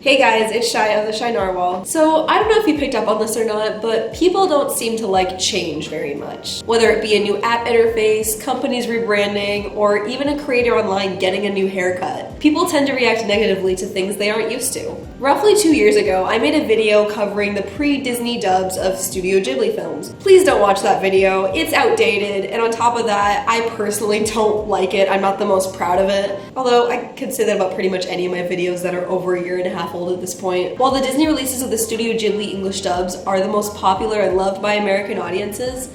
Hey guys, it's Shy of the Shy Narwhal. So, I don't know if you picked up on this or not, but people don't seem to like change very much. Whether it be a new app interface, companies rebranding, or even a creator online getting a new haircut. People tend to react negatively to things they aren't used to. Roughly 2 years ago, I made a video covering the pre-Disney dubs of Studio Ghibli films. Please don't watch that video, it's outdated, and on top of that, I personally don't like it. I'm not the most proud of it. Although, I could say that about pretty much any of my videos that are over a year and a half old at this point. While the Disney releases of the Studio Ghibli English dubs are the most popular and loved by American audiences,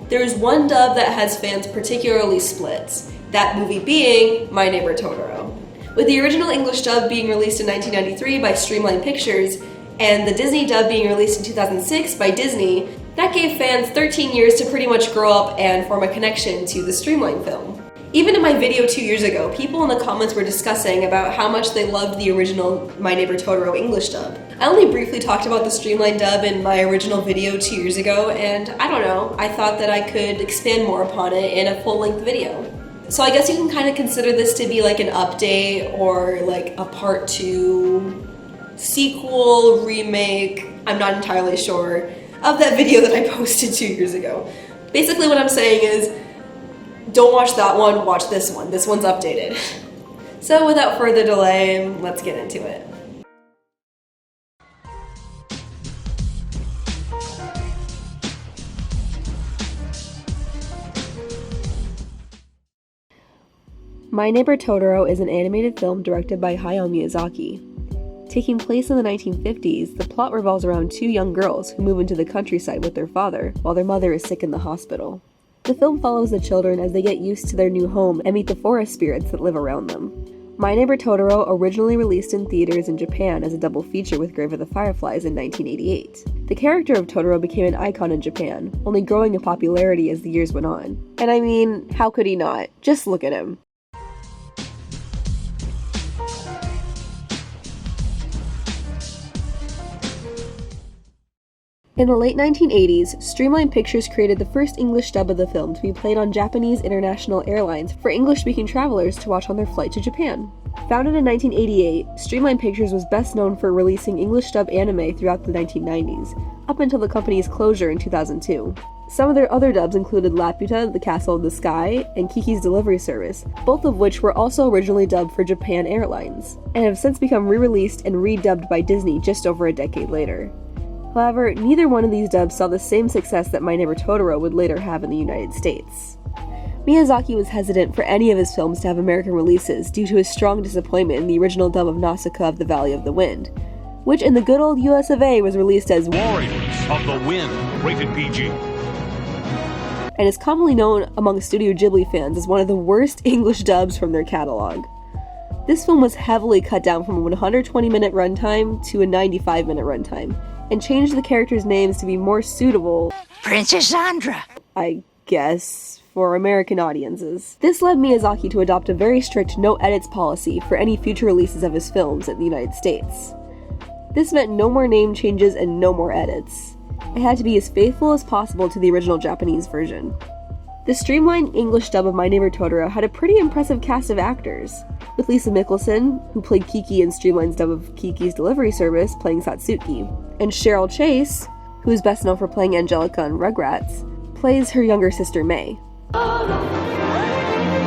there is one dub that has fans particularly split. That movie being My Neighbor Totoro. With the original English dub being released in 1993 by Streamline Pictures, and the Disney dub being released in 2006 by Disney, that gave fans 13 years to pretty much grow up and form a connection to the Streamline film. Even in my video 2 years ago, people in the comments were discussing about how much they loved the original My Neighbor Totoro English dub. I only briefly talked about the Streamline dub in my original video 2 years ago, and I don't know, I thought that I could expand more upon it in a full-length video. So I guess you can kind of consider this to be like an update or like a part 2 sequel, remake, I'm not entirely sure, of that video that I posted 2 years ago. Basically what I'm saying is, don't watch that one, watch this one. This one's updated. So without further delay, let's get into it. My Neighbor Totoro is an animated film directed by Hayao Miyazaki. Taking place in the 1950s, the plot revolves around two young girls who move into the countryside with their father, while their mother is sick in the hospital. The film follows the children as they get used to their new home and meet the forest spirits that live around them. My Neighbor Totoro originally released in theaters in Japan as a double feature with Grave of the Fireflies in 1988. The character of Totoro became an icon in Japan, only growing in popularity as the years went on. And I mean, how could he not? Just look at him. In the late 1980s, Streamline Pictures created the first English dub of the film to be played on Japanese international airlines for English-speaking travelers to watch on their flight to Japan. Founded in 1988, Streamline Pictures was best known for releasing English dub anime throughout the 1990s, up until the company's closure in 2002. Some of their other dubs included Laputa, The Castle of the Sky, and Kiki's Delivery Service, both of which were also originally dubbed for Japan Airlines, and have since become re-released and redubbed by Disney just over a decade later. However, neither one of these dubs saw the same success that My Neighbor Totoro would later have in the United States. Miyazaki was hesitant for any of his films to have American releases due to his strong disappointment in the original dub of Nausicaa of the Valley of the Wind, which in the good old US of A was released as Warriors of the Wind, rated PG. And is commonly known among Studio Ghibli fans as one of the worst English dubs from their catalog. This film was heavily cut down from a 120-minute runtime to a 95-minute runtime, and changed the characters' names to be more suitable, Princess Sandra, I guess, for American audiences. This led Miyazaki to adopt a very strict no edits policy for any future releases of his films in the United States. This meant no more name changes and no more edits. It had to be as faithful as possible to the original Japanese version. The streamlined English dub of My Neighbor Totoro had a pretty impressive cast of actors, with Lisa Mickelson, who played Kiki in Streamline's dub of Kiki's Delivery Service, playing Satsuki, and Cheryl Chase, who is best known for playing Angelica in Rugrats, plays her younger sister May.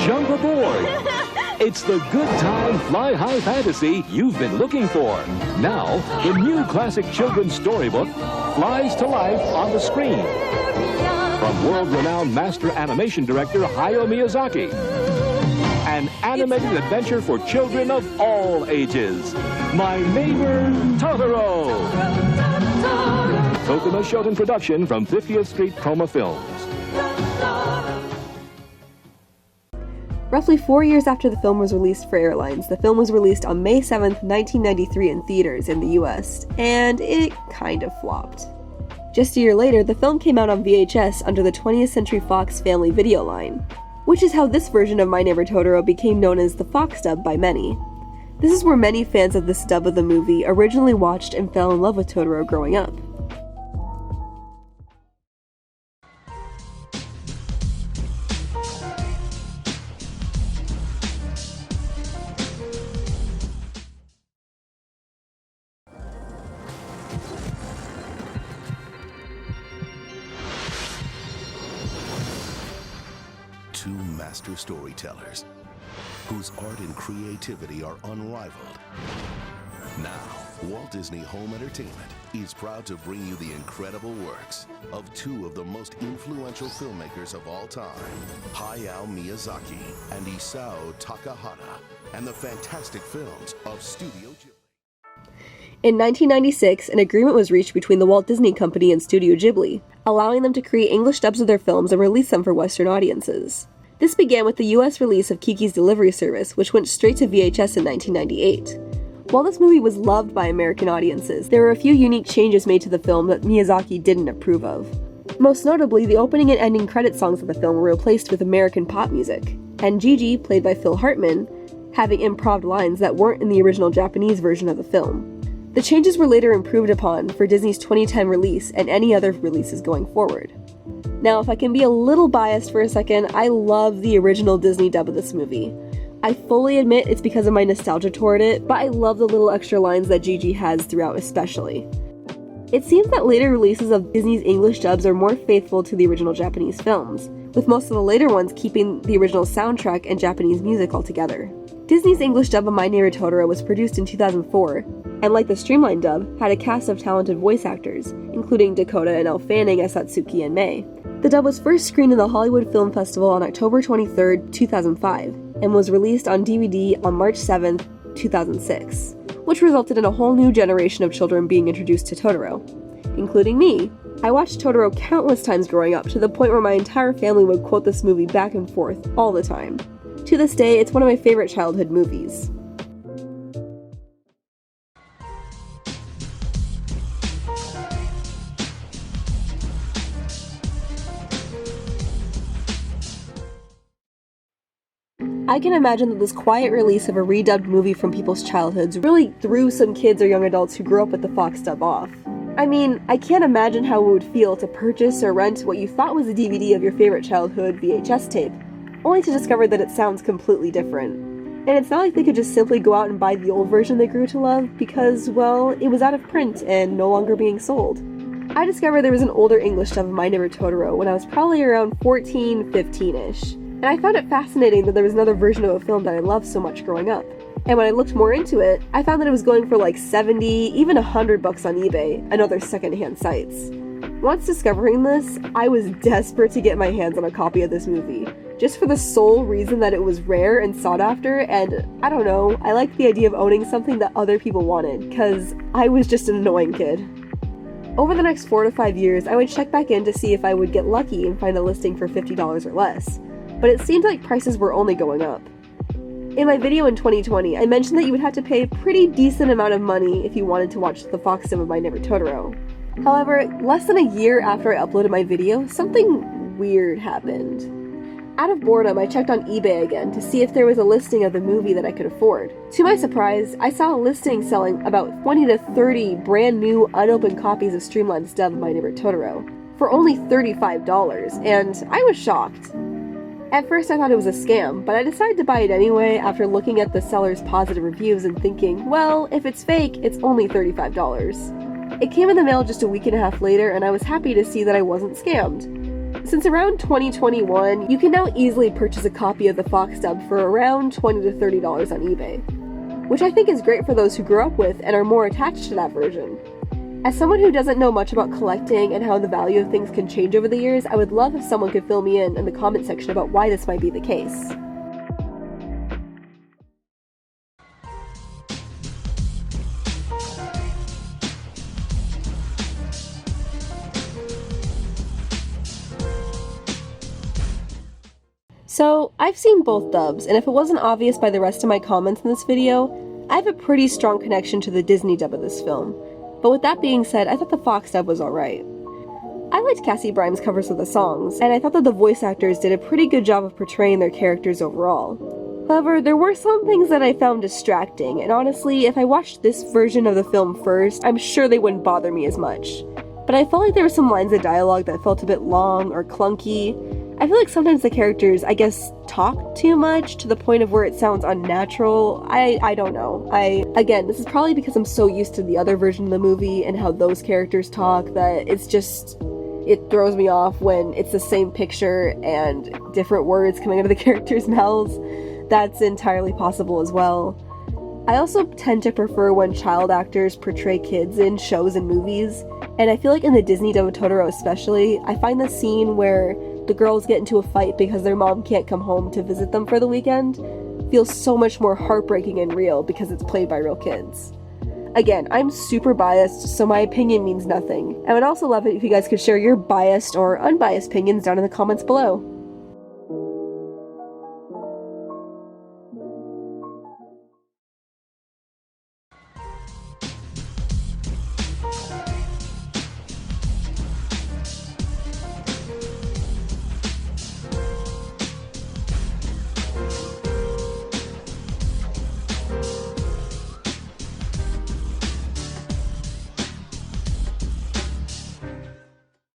Jump aboard! It's the good time fly high fantasy you've been looking for. Now, the new classic children's storybook flies to life on the screen. From world-renowned master animation director Hayao Miyazaki. An animated adventure for children of all ages. My Neighbor Totoro. Tokuma Shoten production from 50th Street Chroma Films. Roughly 4 years after the film was released for airlines, the film was released on May 7th, 1993 in theaters in the US, and it kind of flopped. Just a year later, the film came out on VHS under the 20th Century Fox family video line, which is how this version of My Neighbor Totoro became known as the Fox dub by many. This is where many fans of this dub of the movie originally watched and fell in love with Totoro growing up. two master storytellers whose art and creativity are unrivaled. Now, Walt Disney Home Entertainment is proud to bring you the incredible works of two of the most influential filmmakers of all time, Hayao Miyazaki and Isao Takahata, and the fantastic films of Studio Ghibli. In 1996, an agreement was reached between the Walt Disney Company and Studio Ghibli, allowing them to create English dubs of their films and release them for Western audiences. This began with the US release of Kiki's Delivery Service, which went straight to VHS in 1998. While this movie was loved by American audiences, there were a few unique changes made to the film that Miyazaki didn't approve of. Most notably, the opening and ending credit songs of the film were replaced with American pop music, and Gigi, played by Phil Hartman, having improv lines that weren't in the original Japanese version of the film. The changes were later improved upon for Disney's 2010 release and any other releases going forward. Now, if I can be a little biased for a second, I love the original Disney dub of this movie. I fully admit it's because of my nostalgia toward it, but I love the little extra lines that Gigi has throughout especially. It seems that later releases of Disney's English dubs are more faithful to the original Japanese films, with most of the later ones keeping the original soundtrack and Japanese music altogether. Disney's English dub of My Neighbor Totoro was produced in 2004, and like the Streamline dub, had a cast of talented voice actors, including Dakota and Elle Fanning as Satsuki and Mei. The dub was first screened in the Hollywood Film Festival on October 23, 2005, and was released on DVD on March 7, 2006, which resulted in a whole new generation of children being introduced to Totoro, including me. I watched Totoro countless times growing up, to the point where my entire family would quote this movie back and forth all the time. To this day, it's one of my favorite childhood movies. I can imagine that this quiet release of a redubbed movie from people's childhoods really threw some kids or young adults who grew up with the Fox dub off. I mean, I can't imagine how it would feel to purchase or rent what you thought was a DVD of your favorite childhood VHS tape, only to discover that it sounds completely different. And it's not like they could just simply go out and buy the old version they grew to love because, well, it was out of print and no longer being sold. I discovered there was an older English dub of My Neighbor Totoro when I was probably around 14, 15-ish. And I found it fascinating that there was another version of a film that I loved so much growing up. And when I looked more into it, I found that it was going for like 70, even $100 on eBay and other secondhand sites. Once discovering this, I was desperate to get my hands on a copy of this movie, just for the sole reason that it was rare and sought after, and I don't know, I liked the idea of owning something that other people wanted, cause I was just an annoying kid. Over the next 4 to 5 years, I would check back in to see if I would get lucky and find a listing for $50 or less, but it seemed like prices were only going up. In my video in 2020, I mentioned that you would have to pay a pretty decent amount of money if you wanted to watch the Fox dub of My Neighbor Totoro. However, less than a year after I uploaded my video, something weird happened. Out of boredom, I checked on eBay again to see if there was a listing of the movie that I could afford. To my surprise, I saw a listing selling about 20 to 30 brand new, unopened copies of Streamline's dub of My Neighbor Totoro for only $35, and I was shocked. At first I thought it was a scam, but I decided to buy it anyway after looking at the seller's positive reviews and thinking, well, if it's fake, it's only $35. It came in the mail just a week and a half later, and I was happy to see that I wasn't scammed. Since around 2021, you can now easily purchase a copy of the Fox dub for around $20 to $30 on eBay, which I think is great for those who grew up with and are more attached to that version. As someone who doesn't know much about collecting and how the value of things can change over the years, I would love if someone could fill me in the comment section about why this might be the case. So, I've seen both dubs, and if it wasn't obvious by the rest of my comments in this video, I have a pretty strong connection to the Disney dub of this film. But with that being said, I thought the Fox dub was alright. I liked Cassie Bryant's covers of the songs, and I thought that the voice actors did a pretty good job of portraying their characters overall. However, there were some things that I found distracting, and honestly, if I watched this version of the film first, I'm sure they wouldn't bother me as much. But I felt like there were some lines of dialogue that felt a bit long or clunky. I feel like sometimes the characters, talk too much to the point of where it sounds unnatural. I don't know. Again, this is probably because I'm so used to the other version of the movie and how those characters talk that it's just, it throws me off when it's the same picture and different words coming out of the characters' mouths. That's entirely possible as well. I also tend to prefer when child actors portray kids in shows and movies, and I feel like in the Disney dub of Totoro especially, I find the scene where the girls get into a fight because their mom can't come home to visit them for the weekend feels so much more heartbreaking and real because it's played by real kids. Again, I'm super biased, so my opinion means nothing. I would also love it if you guys could share your biased or unbiased opinions down in the comments below.